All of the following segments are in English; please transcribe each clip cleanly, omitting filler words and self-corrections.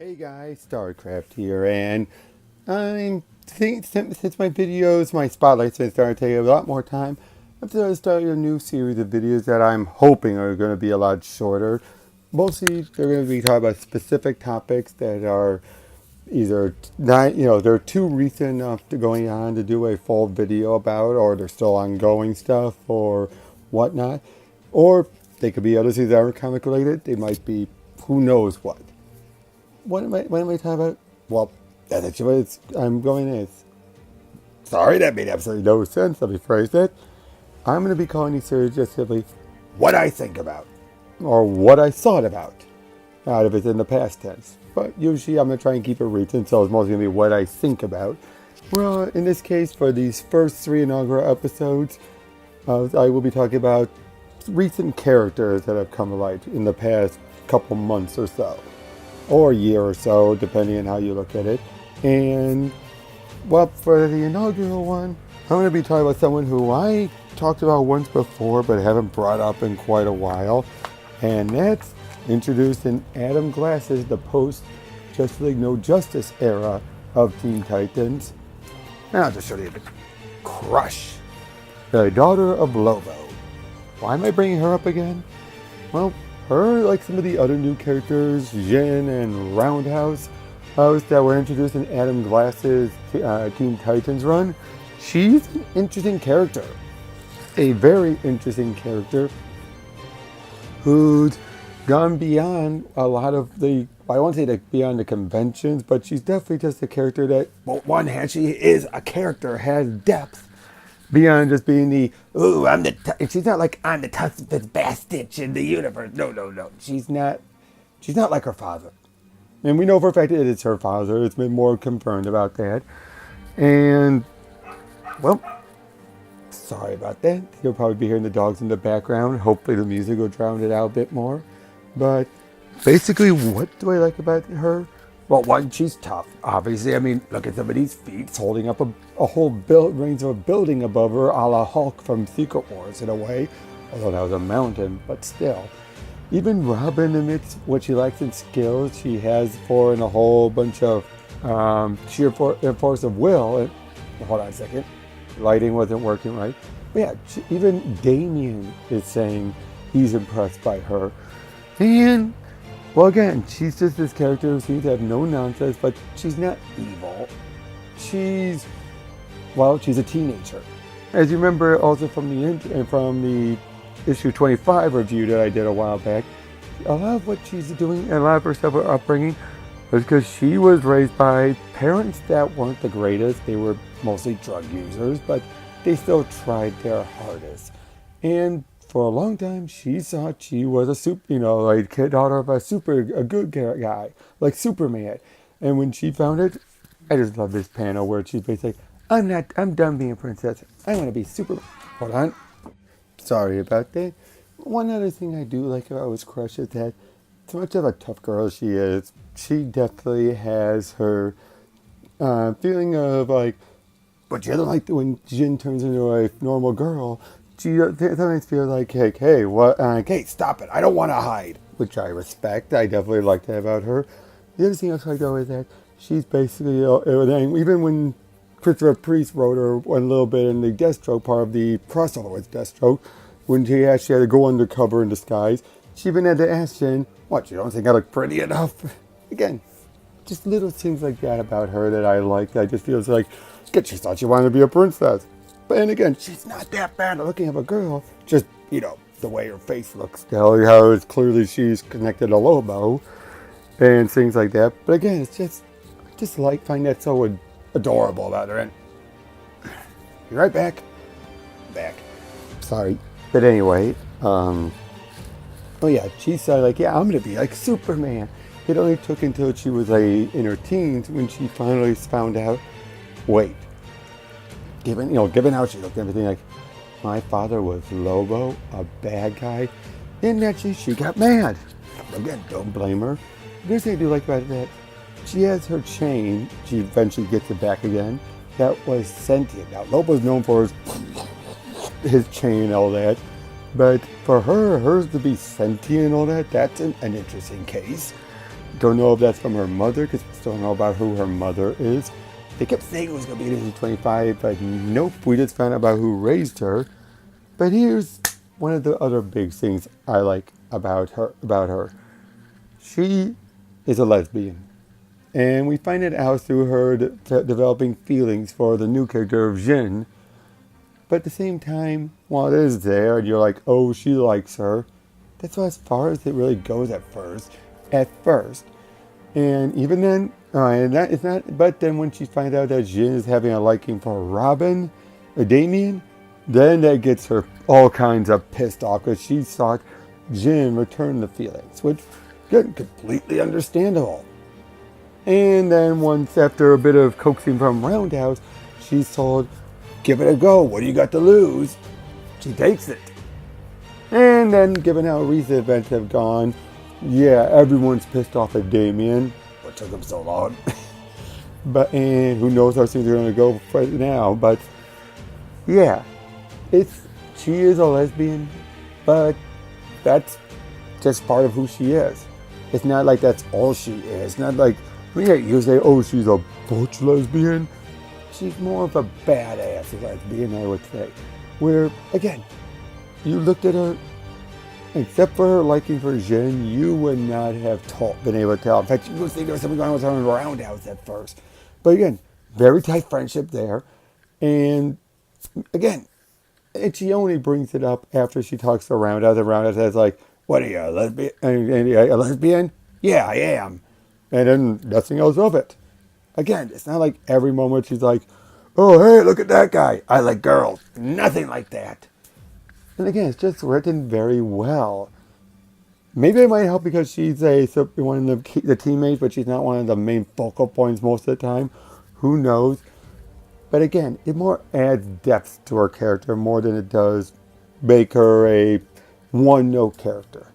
Hey guys, StarCraft here, and I'm think since my videos, my spotlight's been starting to take a lot more time. I've started a new series of videos that I'm hoping are going to be a lot shorter. Mostly, they're going to be talking about specific topics that are either not, they're too recent enough to going on to do a full video about, or they're still ongoing stuff or whatnot, or they could be other things that are comic related. They might be who knows what. What am I talking about? Well, that's actually what I'm going is. Sorry, that made absolutely no sense. Let me phrase that. I'm going to be calling these series just simply what I think about, or what I thought about, out of it in the past tense. But usually I'm going to try and keep it recent, so it's mostly going to be what I think about. Well, in this case, for these first three inaugural episodes, I will be talking about recent characters that have come to light in the past couple months or so, or a year or so, depending on how you look at it. And, well, for the inaugural one, I'm going to be talking about someone who I talked about once before, but haven't brought up in quite a while. And that's introduced in Adam Glass's the post-Justice League No Justice era of Teen Titans. And I'll just show you the crush. The Daughter of Lobo. Why am I bringing her up again? Well, her, like some of the other new characters, Djinn and Roundhouse, that were introduced in Adam Glass's Teen Titans run, she's an interesting character. A very interesting character who's gone beyond a lot of the, I won't say beyond the conventions, but she's definitely just a character that, well, one hand, she is a character, has depth, beyond just being the, ooh, she's not like, I'm the toughest bastard in the universe. No. She's not like her father. And we know for a fact that it's her father. It's been more confirmed about that. And, well, sorry about that. You'll probably be hearing the dogs in the background. Hopefully the music will drown it out a bit more. But basically, what do I like about her? Well, one, she's tough, obviously. I mean, look at some of these feats holding up a whole range of a building above her, a la Hulk from Secret Wars in a way. Although that was a mountain, but still. Even Robin admits what she likes in skills. She has and a whole bunch of sheer force of will. And, hold on a second. Lighting wasn't working right. But yeah, even Damien is saying he's impressed by her. And, well, again, she's just this character who seems to have no nonsense, but she's not evil. She's a teenager. As you remember also from the issue 25 review that I did a while back, a lot of what she's doing and a lot of her stuff, her upbringing, was because she was raised by parents that weren't the greatest. They were mostly drug users, but they still tried their hardest. And for a long time, she thought she was a daughter of a good guy, like Superman. And when she found it, I just love this panel where she's basically, I'm done being a princess. I want to be Superman. Hold on. Sorry about that. One other thing I do like about Rose Crush is that, so much of a tough girl she is, she definitely has her feeling of like, but you don't like when Djinn turns into a normal girl. She sometimes feels like, hey, what? Hey, stop it! I don't want to hide, which I respect. I definitely like that about her. The other thing I like though is that she's basically, even when Christopher Priest wrote her one little bit in the Deathstroke part of the crossover with Deathstroke, when she actually had to go undercover in disguise, she even had to ask Jen, what, you don't think I look pretty enough? Again, just little things like that about her that I liked. I just feels like, she thought she wanted to be a princess. And again, she's not that bad at looking of a girl. Just, the way her face looks. How it's clearly she's connected to Lobo and things like that. But again, it's just find that so adorable about her. And be right back. Sorry. But anyway, she said like, yeah, I'm going to be like Superman. It only took until she was in her teens when she finally found out, wait, given how she looked and everything, like, my father was Lobo, a bad guy, and actually she got mad. Again, don't blame her. The other thing I do like about that, she has her chain, she eventually gets it back again, that was sentient. Now, Lobo's known for his chain and all that, but for hers to be sentient and all that, that's an interesting case. don't know if that's from her mother, because we still don't know about who her mother is. They kept saying it was going to be in 25, but nope, we just found out about who raised her. But here's one of the other big things I like about her. She is a lesbian. And we find it out through her developing feelings for the new character of Djinn. But at the same time, while it is there, and you're like, oh, she likes her, that's as far as it really goes at first. And even then, it's not. But then when she finds out that Djinn is having a liking for Robin, or Damien, then that gets her all kinds of pissed off because she thought Djinn returned the feelings, which is completely understandable. And then once, after a bit of coaxing from Roundhouse, she's told, give it a go. What do you got to lose? She takes it. And then, given how recent events have gone, yeah, everyone's pissed off at Damien. What took him so long? And who knows how things are going to go right now. But yeah, she is a lesbian, but that's just part of who she is. It's not like that's all she is. It's not like, you say, oh, she's a butch lesbian. She's more of a badass lesbian, I would say. Where, again, you looked at her, except for her liking for Djinn, you would not have been able to tell. In fact, you would think there was something going on with her in Roundhouse at first. But again, very tight friendship there. And again, and she only brings it up after she talks to Roundhouse. And Roundhouse says, like, what are you, a lesbian? A lesbian? Yeah, I am. And then nothing else of it. Again, it's not like every moment she's like, oh, hey, look at that guy. I like girls. Nothing like that. And again, it's just written very well. Maybe it might help because she's one of the teammates, but she's not one of the main focal points most of the time. Who knows? But again, it more adds depth to her character more than it does make her a one-note character,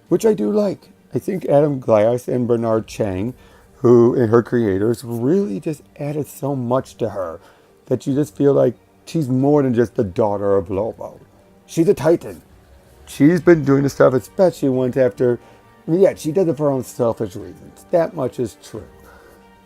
which I do like. I think Adam Glass and Bernard Chang, who and her creators, really just added so much to her that you just feel like she's more than just the daughter of Lobo. She's a titan. She's been doing this stuff, especially once after. She does it for her own selfish reasons. That much is true.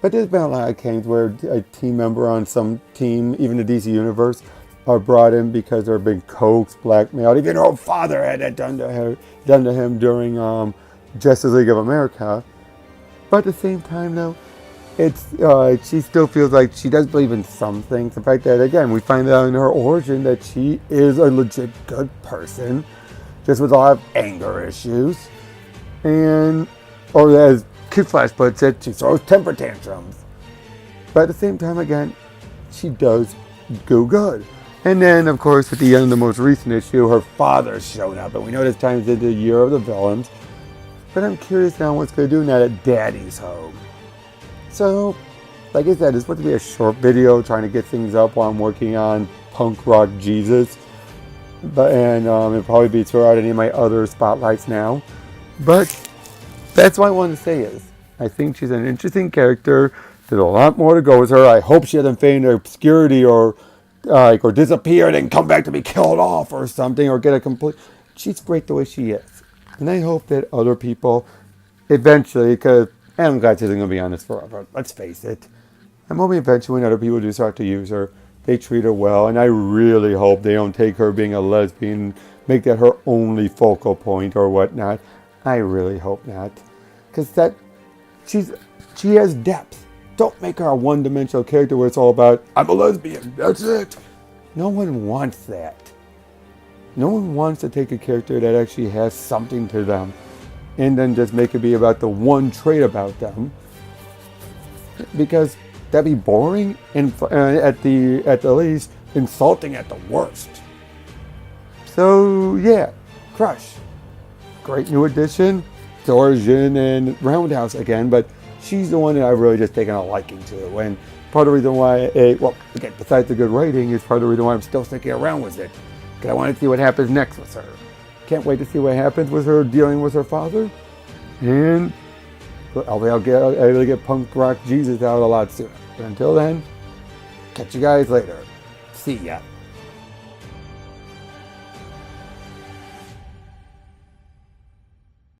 But there's been a lot of cases where a team member on some team, even the DC Universe, are brought in because they're being coaxed, blackmailed. Even her own father had that done to him during Justice League of America. But at the same time, though, she still feels like she does believe in some things. The fact that, again, we find out in her origin that she is a legit good person, just with a lot of anger issues. Or as Kid Flash puts it, she throws temper tantrums. But at the same time, again, she does go good. And then, of course, at the end of the most recent issue, her father's shown up. And we know this time is the year of the villains. But I'm curious now what's going to do now that Daddy's home. So, like I said, it's supposed to be a short video trying to get things up while I'm working on Punk Rock Jesus. It'll probably be throughout any of my other spotlights now. But that's what I want to say is, I think she's an interesting character. There's a lot more to go with her. I hope she doesn't fade into obscurity or disappear and then come back to be killed off or something or get a complete. She's great the way she is. And I hope that other people eventually, because Adam Glass isn't going to be on this forever, let's face it. I'm hoping eventually when other people do start to use her, they treat her well. And I really hope they don't take her being a lesbian, make that her only focal point or whatnot. I really hope not. Because she has depth. Don't make her a one-dimensional character where it's all about, I'm a lesbian, that's it. No one wants that. No one wants to take a character that actually has something to them and then just make it be about the one trait about them. Because that'd be boring and at the least insulting at the worst. So yeah, Crush. Great new addition. So are Djinn and Roundhouse again, but she's the one that I've really just taken a liking to. And part of the reason why, again, besides the good writing, is part of the reason why I'm still sticking around with it. Because I want to see what happens next with her. Can't wait to see what happens with her dealing with her father. And I'll get Punk Rock Jesus out a lot sooner. But until then, catch you guys later. See ya.